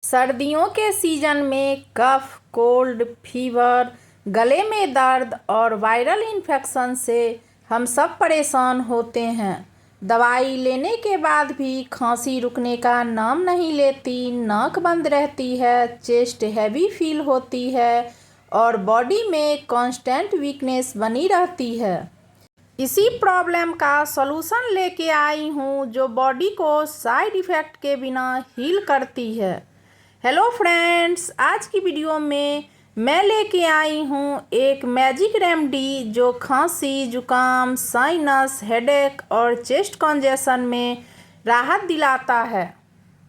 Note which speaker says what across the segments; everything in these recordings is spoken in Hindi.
Speaker 1: सर्दियों के सीजन में कफ, कोल्ड, फीवर, गले में दर्द और वायरल इन्फेक्शन से हम सब परेशान होते हैं। दवाई लेने के बाद भी खांसी रुकने का नाम नहीं लेती, नाक बंद रहती है, चेस्ट हैवी फील होती है और बॉडी में कांस्टेंट वीकनेस बनी रहती है। इसी प्रॉब्लम का सॉल्यूशन लेके आई हूँ जो बॉडी को साइड इफ़ेक्ट के बिना हील करती है। हेलो फ्रेंड्स, आज की वीडियो में मैं लेके आई हूँ एक मैजिक रेमेडी जो खांसी, जुकाम, साइनस, हेडेक और चेस्ट कंजेशन में राहत दिलाता है।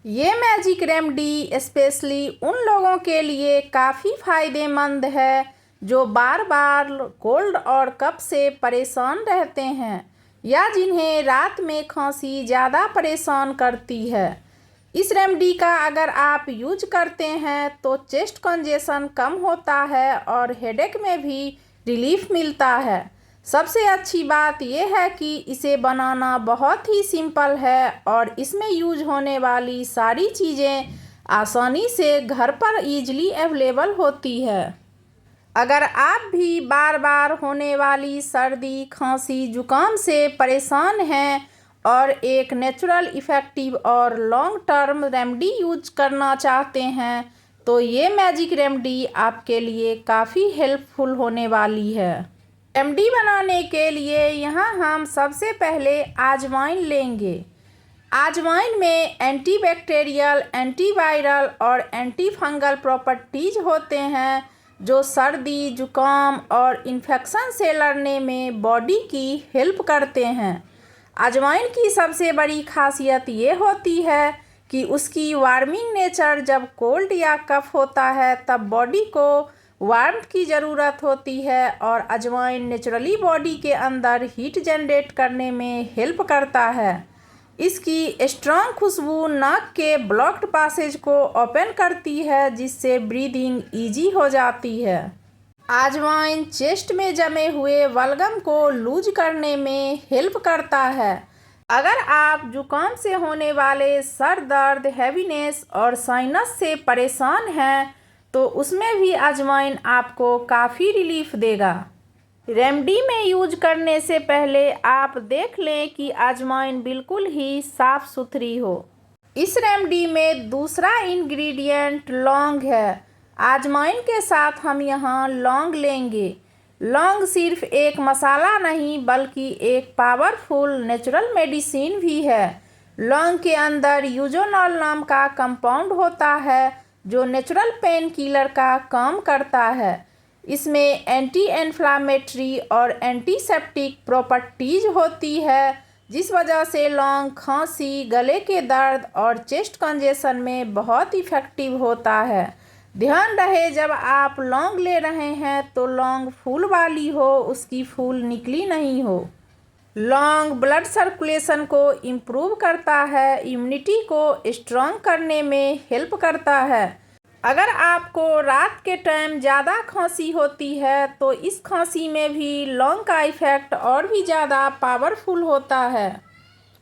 Speaker 1: ये मैजिक रेमेडी स्पेशली उन लोगों के लिए काफ़ी फ़ायदेमंद है जो बार बार कोल्ड और कफ से परेशान रहते हैं या जिन्हें रात में खांसी ज़्यादा परेशान करती है। इस रेमेडी का अगर आप यूज करते हैं तो चेस्ट कंजेशन कम होता है और हेडेक में भी रिलीफ मिलता है। सबसे अच्छी बात यह है कि इसे बनाना बहुत ही सिंपल है और इसमें यूज होने वाली सारी चीज़ें आसानी से घर पर इजीली अवेलेबल होती है। अगर आप भी बार बार होने वाली सर्दी, खांसी, जुकाम से परेशान हैं और एक नेचुरल, इफ़ेक्टिव और लॉन्ग टर्म रेमेडी यूज करना चाहते हैं तो ये मैजिक रेमेडी आपके लिए काफ़ी हेल्पफुल होने वाली है। रेमेडी बनाने के लिए यहाँ हम सबसे पहले अजवाइन लेंगे। अजवाइन में एंटीबैक्टीरियल, एंटीवायरल और एंटी फंगल प्रॉपर्टीज होते हैं जो सर्दी, जुकाम और इन्फेक्शन से लड़ने में बॉडी की हेल्प करते हैं। अजवाइन की सबसे बड़ी खासियत ये होती है कि उसकी वार्मिंग नेचर। जब कोल्ड या कफ होता है तब बॉडी को वार्मथ की ज़रूरत होती है और अजवाइन नेचुरली बॉडी के अंदर हीट जनरेट करने में हेल्प करता है। इसकी स्ट्रॉन्ग खुशबू नाक के ब्लॉक्ड पासेज को ओपन करती है जिससे ब्रीदिंग इजी हो जाती है। अजवाइन चेस्ट में जमे हुए बलगम को लूज करने में हेल्प करता है। अगर आप जुकाम से होने वाले सर दर्द, हैवीनेस और साइनस से परेशान हैं तो उसमें भी अजवाइन आपको काफ़ी रिलीफ देगा। रेमेडी में यूज करने से पहले आप देख लें कि अजवाइन बिल्कुल ही साफ़ सुथरी हो। इस रेमेडी में दूसरा इंग्रेडिएंट लौंग है। अजवाइन के साथ हम यहाँ लौंग लेंगे। लौंग सिर्फ एक मसाला नहीं बल्कि एक पावरफुल नेचुरल मेडिसिन भी है। लौंग के अंदर यूजोनॉल नाम का कंपाउंड होता है जो नेचुरल पेन किलर का काम करता है। इसमें एंटी इन्फ्लामेटरी और एंटीसेप्टिक प्रॉपर्टीज होती है जिस वजह से लौंग खांसी, गले के दर्द और चेस्ट कंजेशन में बहुत इफ़ेक्टिव होता है। ध्यान रहे जब आप लौंग ले रहे हैं तो लौंग फूल वाली हो, उसकी फूल निकली नहीं हो। लौंग ब्लड सर्कुलेशन को इम्प्रूव करता है, इम्यूनिटी को स्ट्रॉन्ग करने में हेल्प करता है। अगर आपको रात के टाइम ज़्यादा खांसी होती है तो इस खांसी में भी लौंग का इफ़ेक्ट और भी ज़्यादा पावरफुल होता है।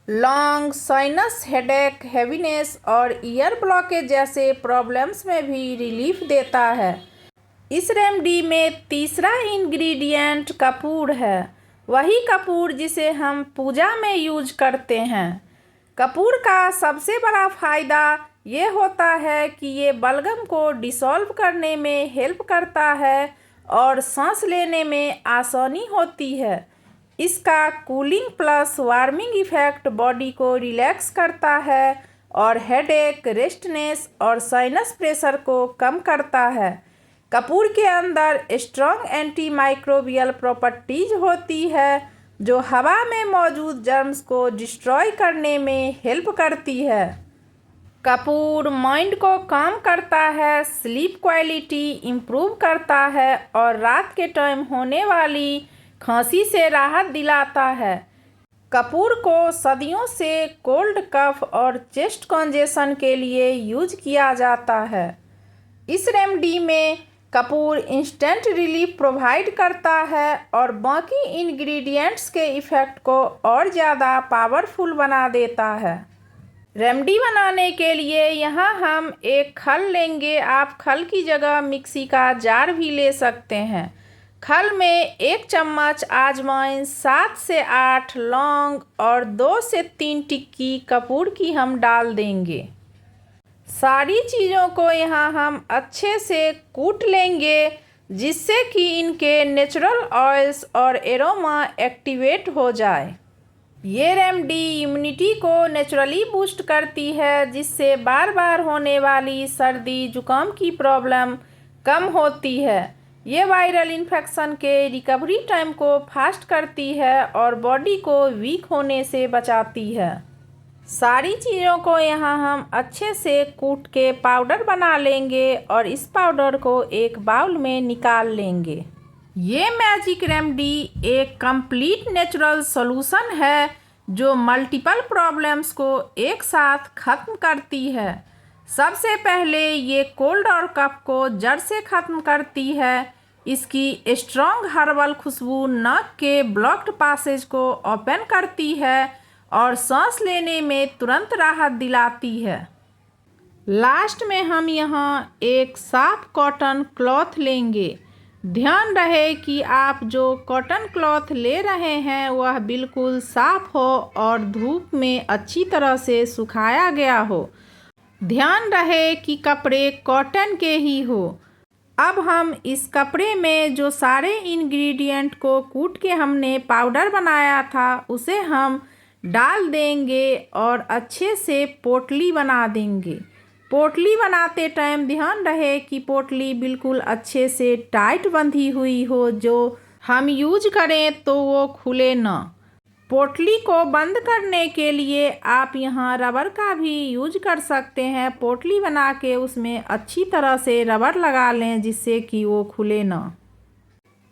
Speaker 1: लौंग साइनस, हेडेक, हैवीनेस और ईयर ब्लॉकेज जैसे प्रॉब्लम्स में भी रिलीफ देता है। इस रेमेडी में तीसरा इंग्रेडिएंट कपूर है, वही कपूर जिसे हम पूजा में यूज करते हैं। कपूर का सबसे बड़ा फ़ायदा ये होता है कि ये बलगम को डिसॉल्व करने में हेल्प करता है और सांस लेने में आसानी होती है। इसका cooling plus warming effect body को रिलैक्स करता है और हेडेक, रेस्टनेस और साइनस प्रेशर को कम करता है। कपूर के अंदर स्ट्रॉन्ग एंटी माइक्रोबियल प्रॉपर्टीज होती है जो हवा में मौजूद जर्म्स को डिस्ट्रॉय करने में हेल्प करती है। कपूर माइंड को काम करता है, स्लीप क्वालिटी इम्प्रूव करता है और रात के टाइम होने वाली खांसी से राहत दिलाता है। कपूर को सदियों से कोल्ड, कफ और चेस्ट कंजेशन के लिए यूज किया जाता है। इस रेमेडी में कपूर इंस्टेंट रिलीफ प्रोवाइड करता है और बाकी इंग्रेडिएंट्स के इफ़ेक्ट को और ज़्यादा पावरफुल बना देता है। रेमेडी बनाने के लिए यहाँ हम एक खल लेंगे। आप खल की जगह मिक्सी का जार भी ले सकते हैं। खल में 1 चम्मच अजवाइन, 7 से 8 लौंग और 2 से 3 टिक्की कपूर की हम डाल देंगे। सारी चीज़ों को यहाँ हम अच्छे से कूट लेंगे जिससे कि इनके नेचुरल ऑयल्स और एरोमा एक्टिवेट हो जाए। ये रेमेडी इम्यूनिटी को नेचुरली बूस्ट करती है जिससे बार बार होने वाली सर्दी जुकाम की प्रॉब्लम कम होती है। ये वायरल इन्फेक्शन के रिकवरी टाइम को फास्ट करती है और बॉडी को वीक होने से बचाती है। सारी चीज़ों को यहाँ हम अच्छे से कूट के पाउडर बना लेंगे और इस पाउडर को एक बाउल में निकाल लेंगे। ये मैजिक रेमेडी एक कंप्लीट नेचुरल सॉल्यूशन है जो मल्टीपल प्रॉब्लम्स को एक साथ ख़त्म करती है। सबसे पहले ये कोल्ड और कफ को जड़ से ख़त्म करती है। इसकी स्ट्रॉन्ग हर्बल खुशबू नाक के ब्लॉक्ड पासेज को ओपन करती है और सांस लेने में तुरंत राहत दिलाती है। लास्ट में हम यहाँ एक साफ कॉटन क्लॉथ लेंगे। ध्यान रहे कि आप जो कॉटन क्लॉथ ले रहे हैं वह बिल्कुल साफ हो और धूप में अच्छी तरह से सुखाया गया हो। ध्यान रहे कि कपड़े कॉटन के ही हो। अब हम इस कपड़े में जो सारे इंग्रेडिएंट को कूट के हमने पाउडर बनाया था उसे हम डाल देंगे और अच्छे से पोटली बना देंगे। पोटली बनाते टाइम ध्यान रहे कि पोटली बिल्कुल अच्छे से टाइट बंधी हुई हो, जो हम यूज करें तो वो खुले ना। पोटली को बंद करने के लिए आप यहाँ रबर का भी यूज कर सकते हैं। पोटली बना के उसमें अच्छी तरह से रबर लगा लें जिससे कि वो खुले ना।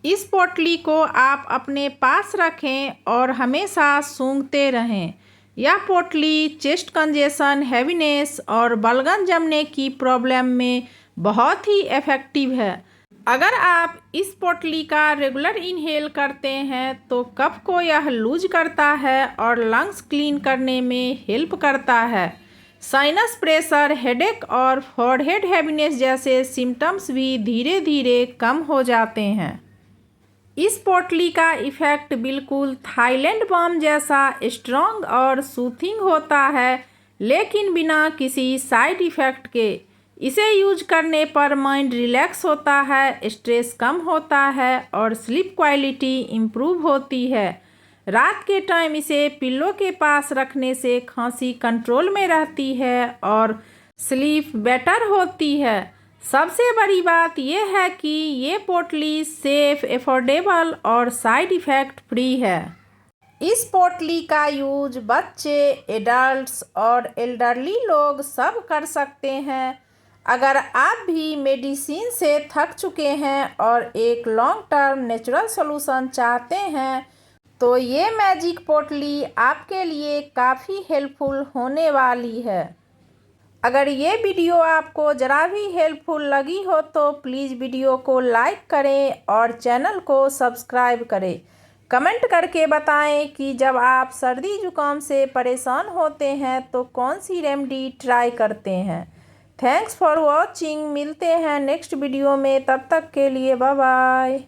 Speaker 1: इस पोटली को आप अपने पास रखें और हमेशा सूंघते रहें। यह पोटली चेस्ट कंजेशन, हैवीनेस और बलगम जमने की प्रॉब्लम में बहुत ही इफ़ेक्टिव है। अगर आप इस पोटली का रेगुलर इनहेल करते हैं तो कफ को यह लूज करता है और लंग्स क्लीन करने में हेल्प करता है। साइनस प्रेशर, हेडेक और फॉरहेड हैवीनेस जैसे सिम्टम्स भी धीरे धीरे कम हो जाते हैं। इस पोटली का इफ़ेक्ट बिल्कुल थाईलैंड बाम जैसा स्ट्रॉन्ग और सूथिंग होता है, लेकिन बिना किसी साइड इफ़ेक्ट के। इसे यूज करने पर माइंड रिलैक्स होता है, स्ट्रेस कम होता है और स्लीप क्वालिटी इम्प्रूव होती है। रात के टाइम इसे पिल्लो के पास रखने से खांसी कंट्रोल में रहती है और स्लीप बेटर होती है। सबसे बड़ी बात यह है कि ये पोटली सेफ, एफोर्डेबल और साइड इफ़ेक्ट फ्री है। इस पोटली का यूज बच्चे, एडल्ट्स और एल्डरली लोग सब कर सकते हैं। अगर आप भी मेडिसिन से थक चुके हैं और एक लॉन्ग टर्म नेचुरल सॉल्यूशन चाहते हैं तो ये मैजिक पोटली आपके लिए काफ़ी हेल्पफुल होने वाली है। अगर ये वीडियो आपको ज़रा भी हेल्पफुल लगी हो तो प्लीज़ वीडियो को लाइक करें और चैनल को सब्सक्राइब करें। कमेंट करके बताएं कि जब आप सर्दी जुकाम से परेशान होते हैं तो कौन सी रेमेडी ट्राई करते हैं। Thanks for watching. मिलते हैं नेक्स्ट वीडियो में, तब तक के लिए बाय बाय।